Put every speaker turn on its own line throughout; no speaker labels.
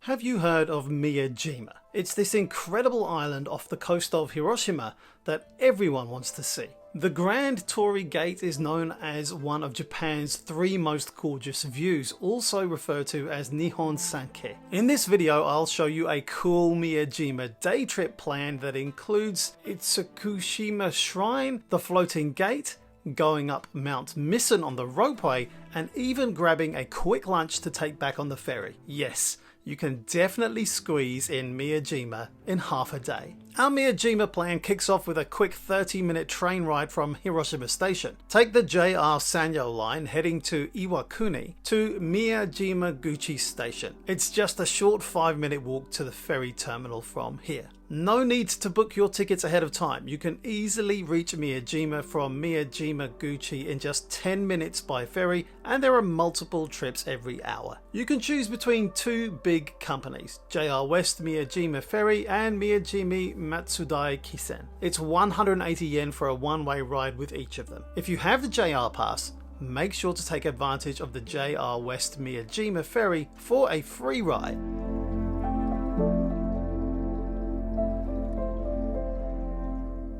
Have you heard of Miyajima? It's this incredible island off the coast of Hiroshima that everyone wants to see. The Grand Torii Gate is known as one of Japan's 3 most gorgeous views, also referred to as nihon sankei. In this video, I'll show you a cool Miyajima day trip plan that includes Itsukushima Shrine, the floating gate, going up Mt Missen on the ropeway, and even grabbing a quick lunch to take back on the ferry. Yes, you can definitely squeeze in Miyajima in half a day. Our Miyajima plan kicks off with a quick 30-minute train ride from Hiroshima Station. Take the JR Sanyo line heading to Iwakuni to Miyajima-guchi Station. It's just a short 5-minute walk to the ferry terminal from here. No need to book your tickets ahead of time. You can easily reach Miyajima from Miyajima-guchi in just 10 minutes by ferry, and there are multiple trips every hour. You can choose between 2 big companies, JR West Miyajima Ferry and Miyajima Matsudai Kisen. It's 180 yen for a one-way ride with each of them. If you have the JR pass, make sure to take advantage of the JR West Miyajima Ferry for a free ride.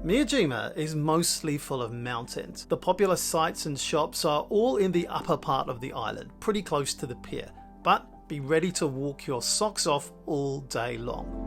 Miyajima is mostly full of mountains. The popular sites and shops are all in the upper part of the island, pretty close to the pier, but be ready to walk your socks off all day long.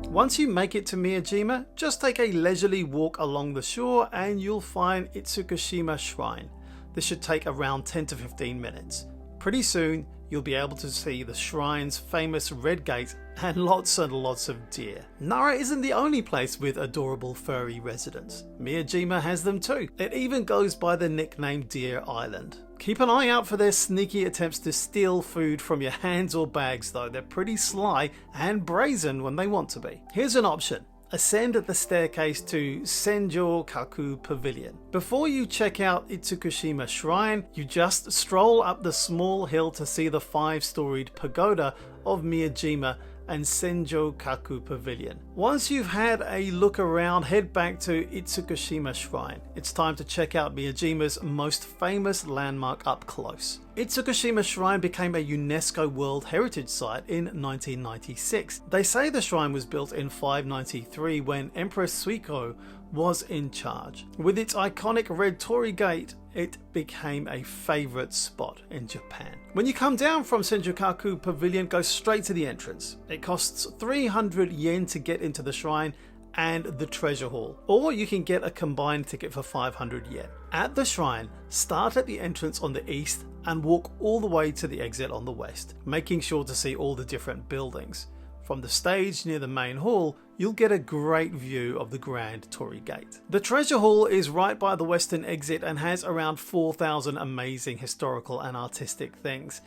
Once you make it to Miyajima, just take a leisurely walk along the shore and you'll find Itsukushima Shrine. This should take around 10 to 15 minutes. Pretty soon, you'll be able to see the shrine's famous red gate and lots of deer. Nara isn't the only place with adorable furry residents. Miyajima has them too. It even goes by the nickname Deer Island. Keep an eye out for their sneaky attempts to steal food from your hands or bags though. They're pretty sly and brazen when they want to be. Here's an option. Ascend the staircase to Senjo-kaku Pavilion. Before you check out Itsukushima Shrine, you just stroll up the small hill to see the 5-storied pagoda of Miyajima and Senjo-kaku Pavilion. Once you've had a look around, head back to Itsukushima Shrine. It's time to check out Miyajima's most famous landmark up close. Itsukushima Shrine became a UNESCO World Heritage Site in 1996. They say the shrine was built in 593 when Empress Suiko was in charge. With its iconic Grand Torii Gate, it became a favourite spot in Japan. When you come down from Senjo-kaku Pavilion, go straight to the entrance. It costs 300 yen to get into the shrine and the treasure hall, or you can get a combined ticket for 500 yen. At the shrine, start at the entrance on the east and walk all the way to the exit on the west, making sure to see all the different buildings. From the stage near the main hall, you'll get a great view of the Grand Torii Gate. The treasure hall is right by the western exit and has around 4,000 amazing historical and artistic things.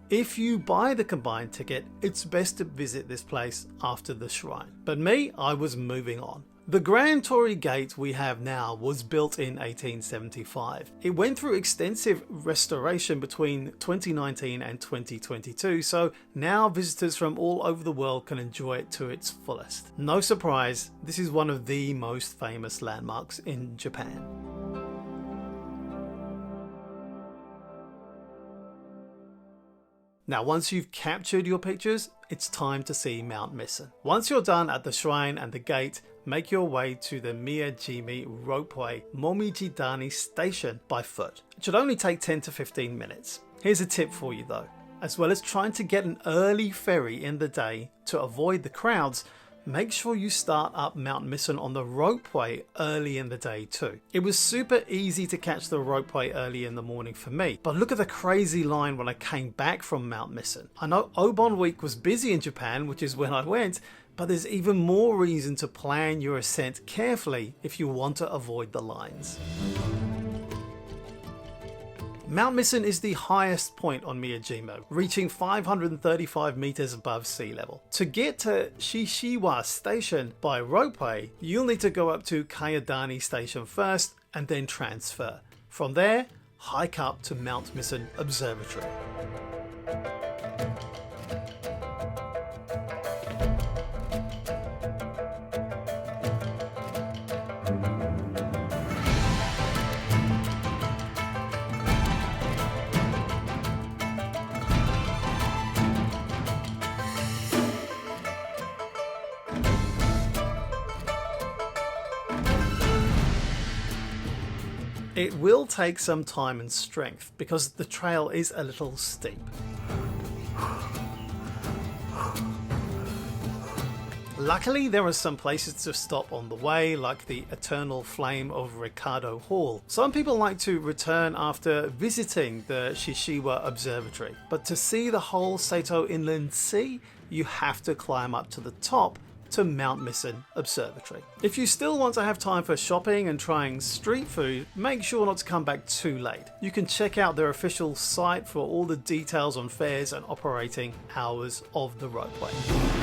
If you buy the combined ticket, it's best to visit this place after the shrine. But me, I was moving on. The Grand Torii Gate we have now was built in 1875. It went through extensive restoration between 2019 and 2022, so now visitors from all over the world can enjoy it to its fullest. No surprise, this is one of the most famous landmarks in Japan. Now, once you've captured your pictures, it's time to see Mt Missen. Once you're done at the shrine and the gate, make your way to the Miyajima ropeway Momijidani station by foot. It should only take 10 to 15 minutes. Here's a tip for you though. As well as trying to get an early ferry in the day to avoid the crowds, make sure you start up Mt Missen on the ropeway early in the day too. It was super easy to catch the ropeway early in the morning for me, but look at the crazy line when I came back from Mt Missen. I know Obon Week was busy in Japan, which is when I went, but there's even more reason to plan your ascent carefully if you want to avoid the lines. Mt Missen is the highest point on Miyajima, reaching 535 meters above sea level. To get to Shishiwa Station by ropeway, you'll need to go up to Kayadani Station first and then transfer. From there, hike up to Mt Missen Observatory. It will take some time and strength because the trail is a little steep. Luckily, there are some places to stop on the way, like the Eternal Flame of Ricardo Hall. Some people like to return after visiting the Shishiwa Observatory, but to see the whole Seto Inland Sea, you have to climb up to the top to Mt Missen Observatory. If you still want to have time for shopping and trying street food, make sure not to come back too late. You can check out their official site for all the details on fares and operating hours of the ropeway.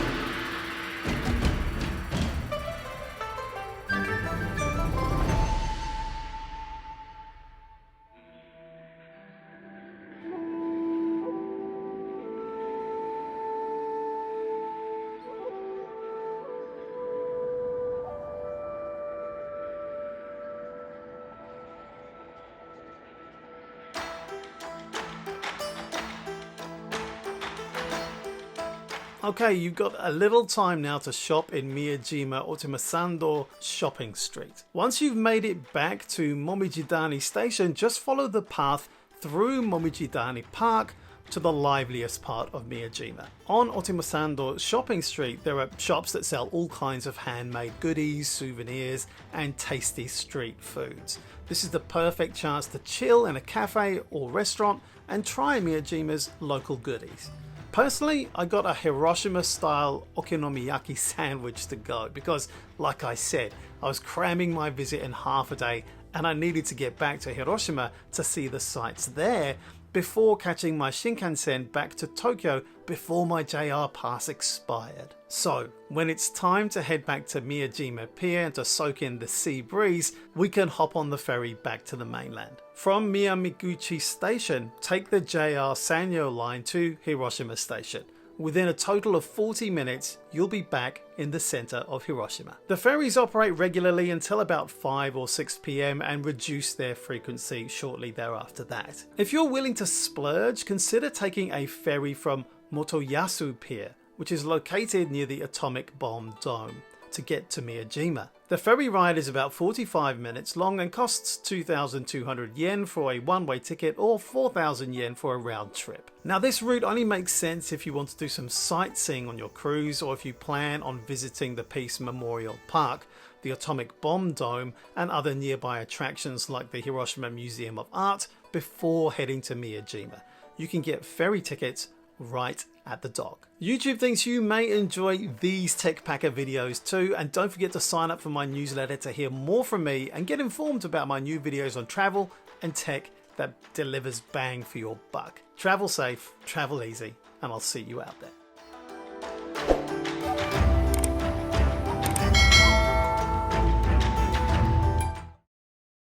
Okay, you've got a little time now to shop in Miyajima Otomisando shopping street. Once you've made it back to Momijidani station, just follow the path through Momijidani Park to the liveliest part of Miyajima. On Otomisando shopping street, there are shops that sell all kinds of handmade goodies, souvenirs, and tasty street foods. This is the perfect chance to chill in a cafe or restaurant and try Miyajima's local goodies. Personally, I got a Hiroshima-style okonomiyaki sandwich to go because, like I said, I was cramming my visit in half a day and I needed to get back to Hiroshima to see the sights there before catching my Shinkansen back to Tokyo before my JR pass expired. So, when it's time to head back to Miyajima Pier and to soak in the sea breeze, we can hop on the ferry back to the mainland. From Miyamiguchi Station, take the JR Sanyo line to Hiroshima Station. Within a total of 40 minutes, you'll be back in the center of Hiroshima. The ferries operate regularly until about 5 or 6 p.m. and reduce their frequency shortly thereafter that. If you're willing to splurge, consider taking a ferry from Motoyasu Pier, which is located near the atomic bomb dome, to get to Miyajima. The ferry ride is about 45 minutes long and costs 2,200 yen for a one-way ticket or 4,000 yen for a round trip. Now this route only makes sense if you want to do some sightseeing on your cruise or if you plan on visiting the Peace Memorial Park, the Atomic Bomb Dome and other nearby attractions like the Hiroshima Museum of Art before heading to Miyajima. You can get ferry tickets right at the dock. YouTube thinks you may enjoy these Tech Packer videos too, and don't forget to sign up for my newsletter to hear more from me and get informed about my new videos on travel and tech that delivers bang for your buck. Travel safe, travel easy, and I'll see you out there.